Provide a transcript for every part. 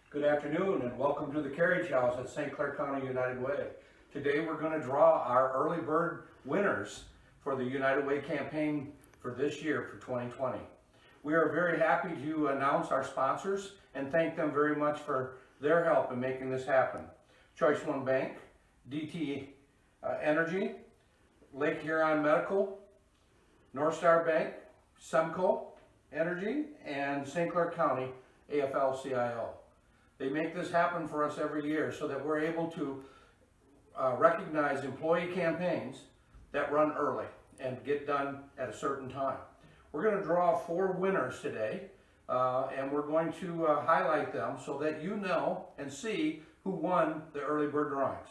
Good afternoon and welcome to the Carriage House at St. Clair County United Way. Today we're going to draw our early bird winners for the United Way campaign for this year for 2020. We are very happy to announce our sponsors and thank them very much for their help in making this happen. ChoiceOne Bank, DTE Energy, Lake Huron Medical, Northstar Bank, SEMCO Energy, and St. Clair County AFL-CIO. They make this happen for us every year so that we're able to recognize employee campaigns that run early and get done at a certain time. We're going to draw 4 winners today and we're going to highlight them so that you know and see who won the early bird drawings.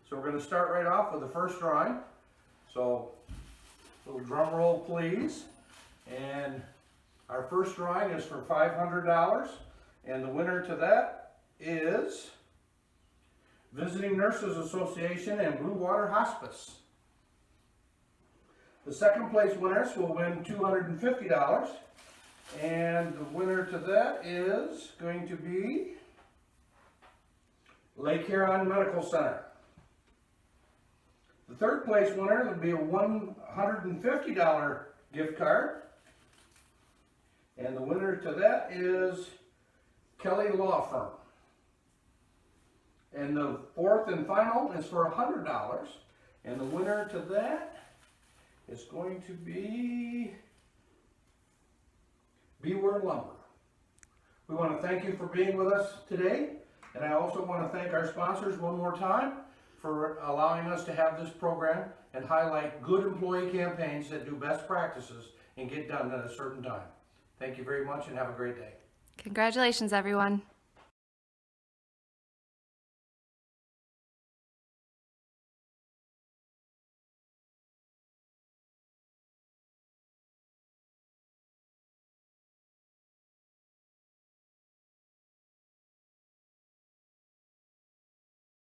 So we're going to start right off with the first drawing. So, little drum roll please. And our first drawing is for $500 and the winner to that is Visiting Nurses Association and Blue Water Hospice. The second place winners will win $250 and the winner to that is going to be Lake Huron Medical Center. The third place winner will be a $150 gift card and the winner to that is Kelly Law Firm. And the fourth and final is for $100 and the winner to that is going to be Beware Lumber. We want to thank you for being with us today, and I also want to thank our sponsors one more time for allowing us to have this program and highlight good employee campaigns that do best practices and get done at a certain time. Thank you very much and have a great day. Congratulations, everyone.